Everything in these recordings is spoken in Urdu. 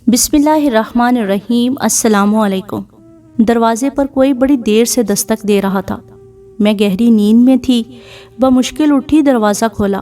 بسم اللہ الرحمن الرحیم۔ السلام علیکم۔ دروازے پر کوئی بڑی دیر سے دستک دے رہا تھا۔ میں گہری نیند میں تھی، بمشکل اٹھی، دروازہ کھولا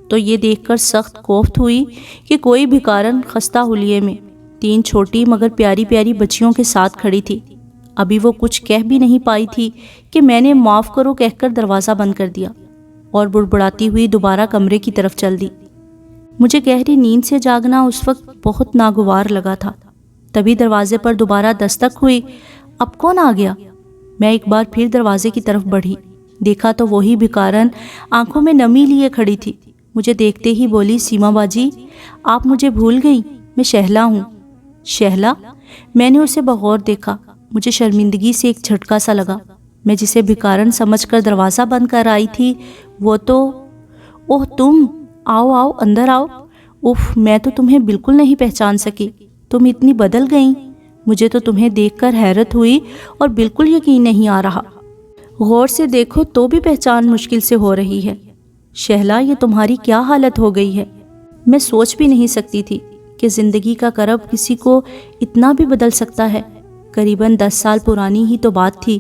تو یہ دیکھ کر سخت کوفت ہوئی کہ کوئی بھکارن خستہ حلیے میں 3 چھوٹی مگر پیاری پیاری بچیوں کے ساتھ کھڑی تھی۔ ابھی وہ کچھ کہہ بھی نہیں پائی تھی کہ میں نے معاف کرو کہہ کر دروازہ بند کر دیا اور بڑبڑاتی ہوئی دوبارہ کمرے کی طرف چل دی۔ مجھے گہری نیند سے جاگنا اس وقت بہت ناگوار لگا تھا۔ تبھی دروازے پر دوبارہ دستک ہوئی۔ اب کون آ گیا؟ میں ایک بار پھر دروازے کی طرف بڑھی، دیکھا تو وہی بھکارن آنکھوں میں نمی لیے کھڑی تھی۔ مجھے دیکھتے ہی بولی، سیما باجی آپ مجھے بھول گئیں، میں شہلا ہوں۔ شہلا؟ میں نے اسے بغور دیکھا۔ مجھے شرمندگی سے ایک جھٹکا سا لگا۔ میں جسے بھکارن سمجھ کر دروازہ بند کر آئی تھی وہ تو… اوہ تم! آؤ آؤ اندر آؤ۔ اف، میں تو تمہیں بالکل نہیں پہچان سکی، تم اتنی بدل گئیں۔ مجھے تو تمہیں دیکھ کر حیرت ہوئی اور بالکل یقین نہیں آ رہا۔ غور سے دیکھو تو بھی پہچان مشکل سے ہو رہی ہے۔ شہلا، یہ تمہاری کیا حالت ہو گئی ہے؟ میں سوچ بھی نہیں سکتی تھی کہ زندگی کا کرب کسی کو اتنا بھی بدل سکتا ہے۔ قریباً 10 سال پرانی ہی تو بات تھی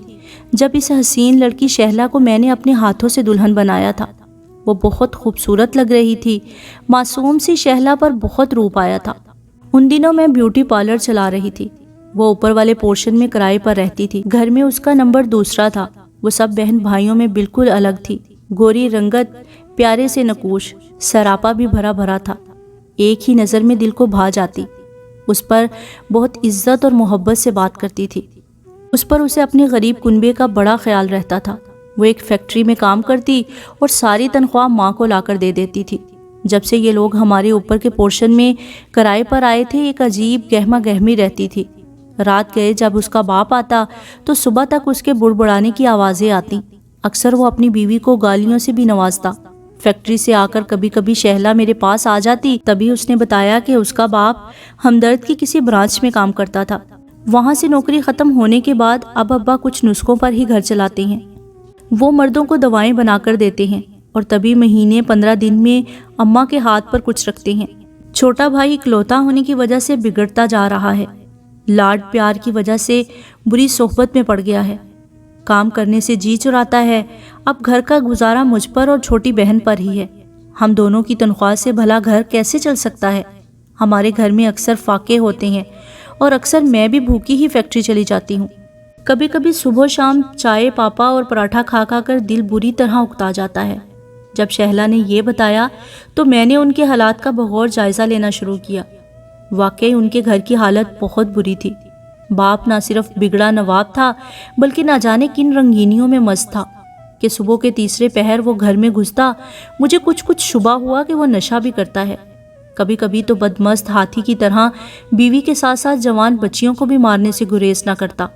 جب اس حسین لڑکی شہلا کو میں نے اپنے ہاتھوں سے دلہن بنایا تھا۔ وہ بہت خوبصورت لگ رہی تھی۔ معصوم سی شہلا پر بہت روپ آیا تھا۔ ان دنوں میں بیوٹی پارلر چلا رہی تھی۔ وہ اوپر والے پورشن میں کرائے پر رہتی تھی۔ گھر میں اس کا نمبر دوسرا تھا۔ وہ سب بہن بھائیوں میں بالکل الگ تھی۔ گوری رنگت، پیارے سے نقوش، سراپا بھی بھرا بھرا تھا۔ ایک ہی نظر میں دل کو بھا جاتی۔ اس پر بہت عزت اور محبت سے بات کرتی تھی۔ اس پر اسے اپنے غریب کنبے کا بڑا خیال رہتا تھا۔ وہ ایک فیکٹری میں کام کرتی اور ساری تنخواہ ماں کو لا کر دے دیتی تھی۔ جب سے یہ لوگ ہمارے اوپر کے پورشن میں کرائے پر آئے تھے، ایک عجیب گہما گہمی رہتی تھی۔ رات گئے جب اس کا باپ آتا تو صبح تک اس کے بڑبڑانے کی آوازیں آتی۔ اکثر وہ اپنی بیوی کو گالیوں سے بھی نوازتا۔ فیکٹری سے آ کر کبھی کبھی شہلا میرے پاس آ جاتی۔ تبھی اس نے بتایا کہ اس کا باپ ہمدرد کی کسی برانچ میں کام کرتا تھا۔ وہاں سے نوکری ختم ہونے کے بعد اب ابا کچھ نسخوں پر ہی گھر چلاتے ہیں۔ وہ مردوں کو دوائیں بنا کر دیتے ہیں اور تبھی مہینے 15 دن میں اماں کے ہاتھ پر کچھ رکھتے ہیں۔ چھوٹا بھائی اکلوتا ہونے کی وجہ سے بگڑتا جا رہا ہے۔ لاڈ پیار کی وجہ سے بری صحبت میں پڑ گیا ہے۔ کام کرنے سے جی چراتا ہے۔ اب گھر کا گزارا مجھ پر اور چھوٹی بہن پر ہی ہے۔ ہم دونوں کی تنخواہ سے بھلا گھر کیسے چل سکتا ہے؟ ہمارے گھر میں اکثر فاقے ہوتے ہیں اور اکثر میں بھی بھوکی ہی فیکٹری چلی جاتی ہوں۔ کبھی کبھی صبح شام چائے پاپا اور پراٹھا کھا کھا کر دل بری طرح اکتا جاتا ہے۔ جب شہلا نے یہ بتایا تو میں نے ان کے حالات کا بغور جائزہ لینا شروع کیا۔ واقعی ان کے گھر کی حالت بہت بری تھی۔ باپ نہ صرف بگڑا نواب تھا بلکہ نہ جانے کن رنگینیوں میں مست تھا کہ صبح کے تیسرے پہر وہ گھر میں گھستا۔ مجھے کچھ شبہ ہوا کہ وہ نشہ بھی کرتا ہے۔ کبھی کبھی تو بدمست ہاتھی کی طرح بیوی کے ساتھ ساتھ جوان بچیوں کو بھی مارنے سے گریز نہ کرتا۔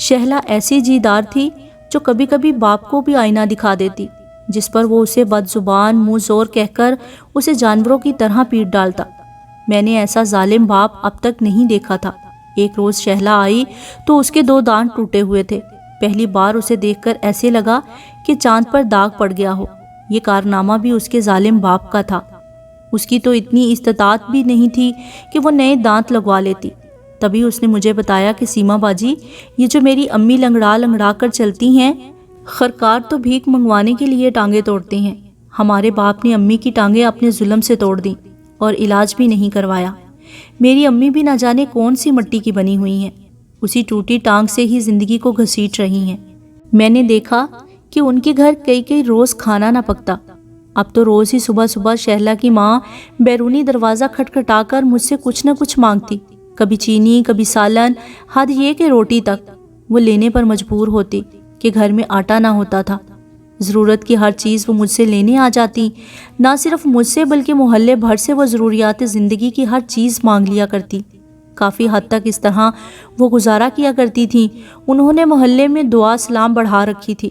شہلا ایسی جیدار تھی جو کبھی کبھی باپ کو بھی آئینہ دکھا دیتی، جس پر وہ اسے بد زبان منہ زور کہہ کر اسے جانوروں کی طرح پیٹ ڈالتا۔ میں نے ایسا ظالم باپ اب تک نہیں دیکھا تھا۔ ایک روز شہلا آئی تو اس کے 2 دانت ٹوٹے ہوئے تھے۔ پہلی بار اسے دیکھ کر ایسے لگا کہ چاند پر داغ پڑ گیا ہو۔ یہ کارنامہ بھی اس کے ظالم باپ کا تھا۔ اس کی تو اتنی استطاعت بھی نہیں تھی کہ وہ نئے دانت لگوا لیتی۔ تبھی اس نے مجھے بتایا کہ سیما باجی، یہ جو میری امی لنگڑا لنگڑا کر چلتی ہیں، خرکار تو بھیک منگوانے کے لیے ٹانگیں توڑتے ہیں۔ ہمارے باپ نے امی کی ٹانگیں اپنے ظلم سے توڑ دیں اور علاج بھی نہیں کروایا۔ میری امی بھی نہ جانے کون سی مٹی کی بنی ہوئی ہیں، اسی ٹوٹی ٹانگ سے ہی زندگی کو گھسیٹ رہی ہیں۔ میں نے دیکھا کہ ان کے گھر کئی روز کھانا نہ پکتا۔ اب تو روز ہی صبح صبح شہلا کی ماں بیرونی دروازہ کھٹکھٹا کر مجھ سے کچھ نہ کچھ مانگتی، کبھی چینی، کبھی سالن، حد یہ کہ روٹی تک۔ وہ لینے پر مجبور ہوتی کہ گھر میں آٹا نہ ہوتا تھا۔ ضرورت کی ہر چیز وہ مجھ سے لینے آ جاتی۔ نہ صرف مجھ سے بلکہ محلے بھر سے وہ ضروریات زندگی کی ہر چیز مانگ لیا کرتی۔ کافی حد تک اس طرح وہ گزارا کیا کرتی تھیں۔ انہوں نے محلے میں دعا سلام بڑھا رکھی تھی۔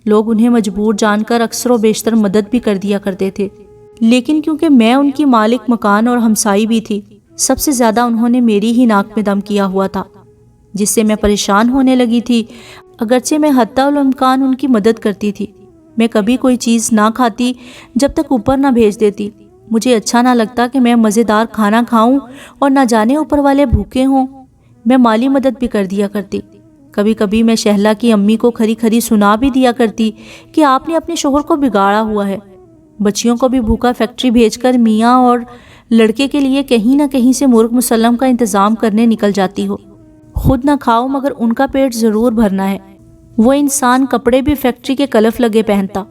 لوگ انہیں مجبور جان کر اکثر و بیشتر مدد بھی کر دیا کرتے تھے، لیکن کیونکہ میں ان کی مالک مکان اور ہمسائی بھی تھی، سب سے زیادہ انہوں نے میری ہی ناک میں دم کیا ہوا تھا، جس سے میں پریشان ہونے لگی تھی۔ اگرچہ میں حتی الامکان ان کی مدد کرتی تھی، میں کبھی کوئی چیز نہ کھاتی جب تک اوپر نہ بھیج دیتی، مجھے اچھا نہ لگتا کہ میں مزیدار کھانا کھاؤں اور نہ جانے اوپر والے بھوکے ہوں۔ میں مالی مدد بھی کر دیا کرتی۔ کبھی کبھی میں شہلا کی امی کو کھری کھری سنا بھی دیا کرتی کہ آپ نے اپنے شوہر کو بگاڑا ہوا ہے، بچیوں کو بھی بھوکا فیکٹری بھیج کر میاں اور لڑکے کے لیے کہیں نہ کہیں سے مرغ مسلم کا انتظام کرنے نکل جاتی ہو۔ خود نہ کھاؤ مگر ان کا پیٹ ضرور بھرنا ہے۔ وہ انسان کپڑے بھی فیکٹری کے کلف لگے پہنتا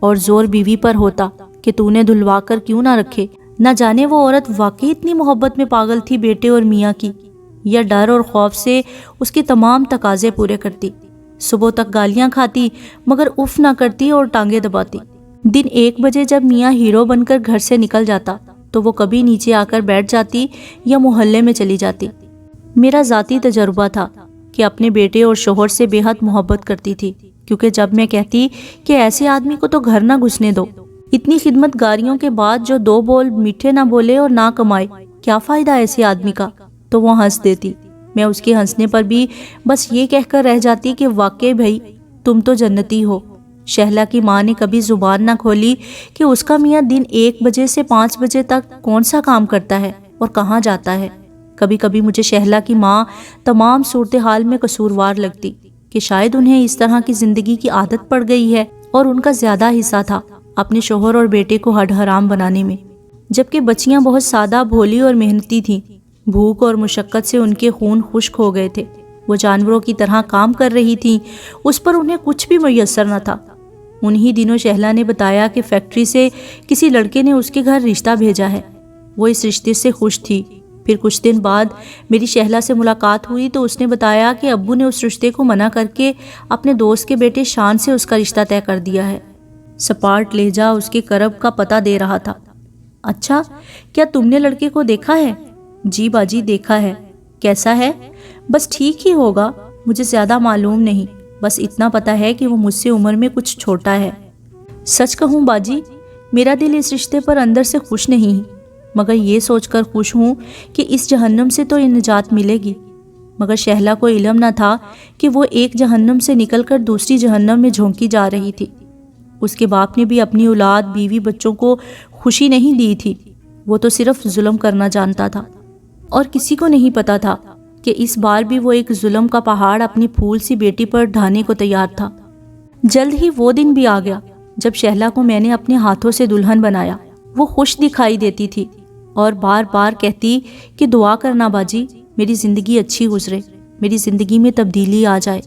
اور زور بیوی پر ہوتا کہ تو نے دھلوا کر کیوں نہ رکھے۔ نہ جانے وہ عورت واقعی اتنی محبت میں پاگل تھی بیٹے اور میاں کی، یا ڈر اور خوف سے اس کے تمام تقاضے پورے کرتی۔ صبح تک گالیاں کھاتی مگر اف نہ کرتی اور ٹانگیں دباتی۔ دن 1 بجے جب میاں ہیرو بن کر گھر سے نکل جاتا تو وہ کبھی نیچے آ کر بیٹھ جاتی یا محلے میں چلی جاتی۔ میرا ذاتی تجربہ تھا کہ اپنے بیٹے اور شوہر سے بے حد محبت کرتی تھی، کیونکہ جب میں کہتی کہ ایسے آدمی کو تو گھر نہ گھسنے دو، اتنی خدمت گاریوں کے بعد جو 2 بول میٹھے نہ بولے اور نہ کمائے، کیا فائدہ ایسے آدمی کا، تو وہ ہنس دیتی۔ میں اس کے ہنسنے پر بھی بس یہ کہہ کر رہ جاتی کہ واقعی بھائی تم تو جنتی ہو۔ شہلا کی ماں نے کبھی زبان نہ کھولی کہ اس کا میاں دن 1 بجے سے 5 بجے تک کون سا کام کرتا ہے اور کہاں جاتا ہے۔ کبھی کبھی مجھے شہلا کی ماں تمام صورتحال میں قصوروار لگتی کہ شاید انہیں اس طرح کی زندگی کی عادت پڑ گئی ہے اور ان کا زیادہ حصہ تھا اپنے شوہر اور بیٹے کو ہڈ حرام بنانے میں، جبکہ بچیاں بہت سادہ بھولی اور محنتی تھیں۔ بھوک اور مشقت سے ان کے خون خشک ہو گئے تھے، وہ جانوروں کی طرح کام کر رہی تھیں، اس پر انہیں کچھ بھی میسر نہ تھا۔ انہی دنوں شہلا نے بتایا کہ فیکٹری سے کسی لڑکے نے اس کے گھر رشتہ بھیجا ہے، وہ اس رشتے سے خوش تھی۔ پھر کچھ دن بعد میری شہلا سے ملاقات ہوئی تو اس نے بتایا کہ ابو نے اس رشتے کو منع کر کے اپنے دوست کے بیٹے شان سے اس کا رشتہ طے کر دیا ہے۔ سپاٹ لہجہ اس کے کرب کا پتہ دے رہا تھا۔ اچھا، کیا تم نے لڑکے کو دیکھا ہے؟ جی باجی دیکھا ہے۔ کیسا ہے؟ بس ٹھیک ہی ہوگا، مجھے زیادہ معلوم نہیں، بس اتنا پتہ ہے کہ وہ مجھ سے عمر میں کچھ چھوٹا ہے۔ سچ کہوں باجی، میرا دل اس رشتے پر اندر سے خوش نہیں، مگر یہ سوچ کر خوش ہوں کہ اس جہنم سے تو نجات ملے گی۔ مگر شہلا کو علم نہ تھا کہ وہ ایک جہنم سے نکل کر دوسری جہنم میں جھونکی جا رہی تھی۔ اس کے باپ نے بھی اپنی اولاد بیوی بچوں کو خوشی نہیں دی تھی، وہ تو صرف ظلم کرنا جانتا تھا، اور کسی کو نہیں پتا تھا کہ اس بار بھی وہ ایک ظلم کا پہاڑ اپنی پھول سی بیٹی پر ڈھانے کو تیار تھا۔ جلد ہی وہ دن بھی آ گیا جب شہلا کو میں نے اپنے ہاتھوں سے دلہن بنایا۔ وہ خوش دکھائی دیتی تھی اور بار بار کہتی کہ دعا کرنا باجی، میری زندگی اچھی گزرے، میری زندگی میں تبدیلی آ جائے۔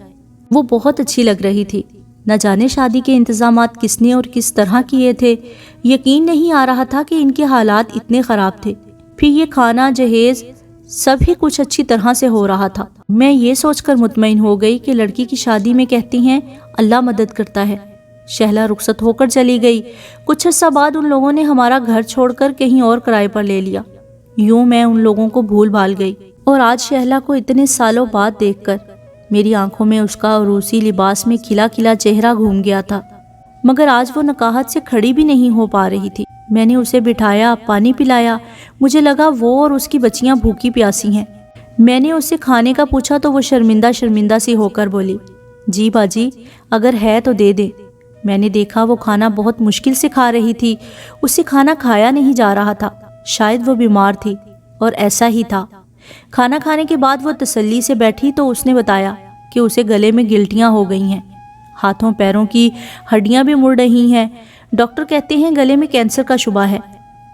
وہ بہت اچھی لگ رہی تھی۔ نہ جانے شادی کے انتظامات کس نے اور کس طرح کیے تھے، یقین نہیں آ رہا تھا کہ ان کے حالات اتنے خراب تھے۔ پھر یہ کھانا جہیز سب ہی کچھ اچھی طرح سے ہو رہا تھا۔ میں یہ سوچ کر مطمئن ہو گئی کہ لڑکی کی شادی میں کہتی ہیں اللہ مدد کرتا ہے۔ شہلا رخصت ہو کر چلی گئی۔ کچھ عرصہ بعد ان لوگوں نے ہمارا گھر چھوڑ کر کہیں اور کرائے پر لے لیا۔ یوں میں ان لوگوں کو بھول بھال گئی، اور آج شہلا کو اتنے سالوں بعد دیکھ کر میری آنکھوں میں اس کا عروسی لباس میں کھلا کھلا چہرہ گھوم گیا تھا، مگر آج وہ نکاہت سے کھڑی بھی نہیں ہو پا رہی تھی۔ میں نے اسے بٹھایا، پانی پلایا، مجھے لگا وہ اور اس کی بچیاں بھوکی پیاسی ہیں۔ میں نے اس سے کھانے کا پوچھا تو وہ شرمندہ سی ہو کر بولی، جی باجی اگر ہے تو دے دے۔ میں نے دیکھا وہ کھانا بہت مشکل سے کھا رہی تھی، اس سے کھانا کھایا نہیں جا رہا تھا، شاید وہ بیمار تھی، اور ایسا ہی تھا۔ کھانا کھانے کے بعد وہ تسلی سے بیٹھی تو اس نے بتایا کہ اسے گلے میں گلٹیاں ہو گئی ہیں، ہاتھوں پیروں کی ہڈیاں بھی مڑ رہی ہیں، ڈاکٹر کہتے ہیں گلے میں کینسر کا شبہ ہے،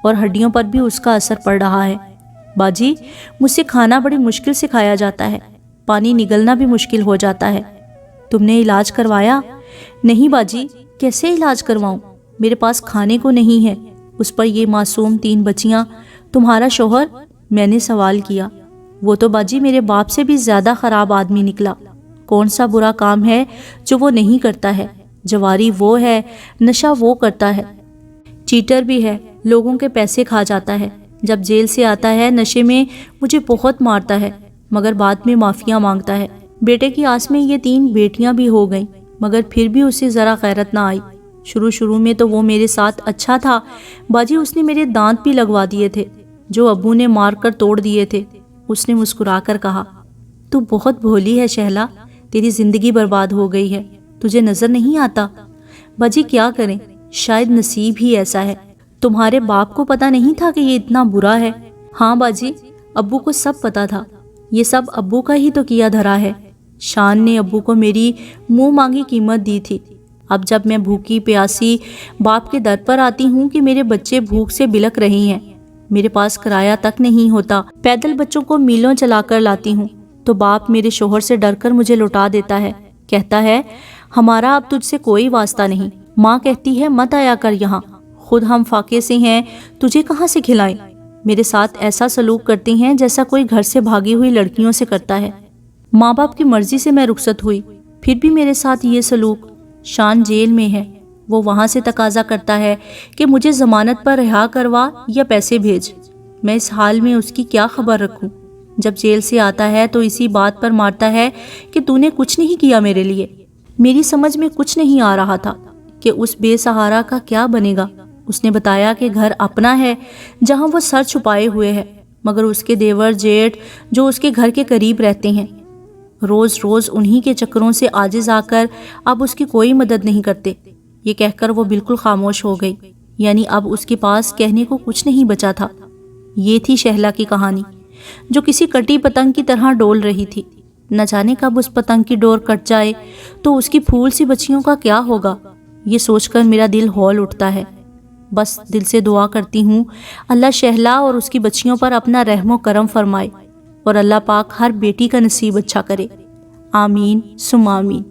اور ہڈیوں پر بھی اس کا اثر پڑ رہا ہے۔ باجی مجھ سے کھانا بڑی مشکل سے کھایا جاتا ہے، پانی نگلنا بھی مشکل ہو جاتا ہے۔ تم نے علاج کروایا؟ نہیں باجی، کیسے علاج کرواؤں، میرے پاس کھانے کو نہیں ہے۔ اس پر یہ معصوم 3 بچیاں، تمہارا شوہر؟ میں نے سوال کیا۔ وہ تو باجی میرے باپ سے بھی زیادہ خراب آدمی نکلا۔ کون سا برا کام ہے جو وہ نہیں کرتا ہے؟ جواری وہ ہے، نشہ وہ کرتا ہے، چیٹر بھی ہے، لوگوں کے پیسے کھا جاتا ہے۔ جب جیل سے آتا ہے نشے میں مجھے بہت مارتا ہے، مگر بعد میں معافیاں مانگتا ہے۔ بیٹے کی آس میں یہ 3 بیٹیاں بھی ہو گئیں، مگر پھر بھی اسے ذرا غیرت نہ آئی۔ شروع میں تو وہ میرے ساتھ اچھا تھا باجی، اس نے میرے دانت بھی لگوا دیے تھے جو ابو نے مار کر توڑ دیے تھے۔ اس نے مسکرا کر کہا، تو بہت بھولی ہے شہلا، تیری زندگی برباد ہو گئی ہے، تجھے نظر نہیں آتا؟ باجی کیا کریں، شاید نصیب ہی ایسا ہے۔ تمہارے باپ کو پتہ نہیں تھا کہ یہ اتنا برا ہے؟ ہاں باجی، ابو کو سب پتہ تھا، یہ سب ابو کا ہی تو کیا دھرا ہے۔ شان نے ابو کو میری منہ مانگی قیمت دی تھی۔ اب جب میں بھوکی پیاسی باپ کے در پر آتی ہوں کہ میرے بچے بھوک سے بلک رہے ہیں، میرے پاس کرایہ تک نہیں ہوتا، پیدل بچوں کو میلوں چلا کر لاتی ہوں، تو باپ میرے شوہر سے ڈر کر مجھے لوٹا دیتا ہے، کہتا ہے ہمارا اب تجھ سے کوئی واسطہ نہیں، ماں کہتی ہے مت آیا کر یہاں، خود ہم فاقے سے ہیں، تجھے کہاں سے کھلائیں۔ میرے ساتھ ایسا سلوک کرتے ہیں جیسا کوئی گھر سے بھاگی ہوئی لڑکیوں سے کرتا ہے۔ ماں باپ کی مرضی سے میں رخصت ہوئی، پھر بھی میرے ساتھ یہ سلوک۔ شان جیل میں ہے، وہ وہاں سے تقاضا کرتا ہے کہ مجھے ضمانت پر رہا کروا یا پیسے بھیج۔ میں اس حال میں اس کی کیا خبر رکھوں؟ جب جیل سے آتا ہے تو اسی بات پر مارتا ہے کہ تو نے کچھ نہیں کیا میرے لیے۔ میری سمجھ میں کچھ نہیں آ رہا تھا کہ اس بے سہارا کا کیا بنے گا۔ اس نے بتایا کہ گھر اپنا ہے جہاں وہ سر چھپائے ہوئے ہے، مگر اس کے دیور جیٹھ جو اس کے گھر کے قریب رہتے ہیں، روز روز انہی کے چکروں سے عاجز آ کر اب اس کی کوئی مدد نہیں کرتے۔ یہ کہہ کر وہ بالکل خاموش ہو گئی، یعنی اب اس کے پاس کہنے کو کچھ نہیں بچا تھا۔ یہ تھی شہلا کی کہانی، جو کسی کٹی پتنگ کی طرح ڈول رہی تھی۔ نہ جانے کب اس پتنگ کی ڈور کٹ جائے تو اس کی پھول سی بچیوں کا کیا ہوگا، یہ سوچ کر میرا دل ہول اٹھتا ہے۔ بس دل سے دعا کرتی ہوں اللہ شہلا اور اس کی بچیوں پر اپنا رحم و کرم فرمائے، اور اللہ پاک ہر بیٹی کا نصیب اچھا کرے۔ آمین ثم آمین۔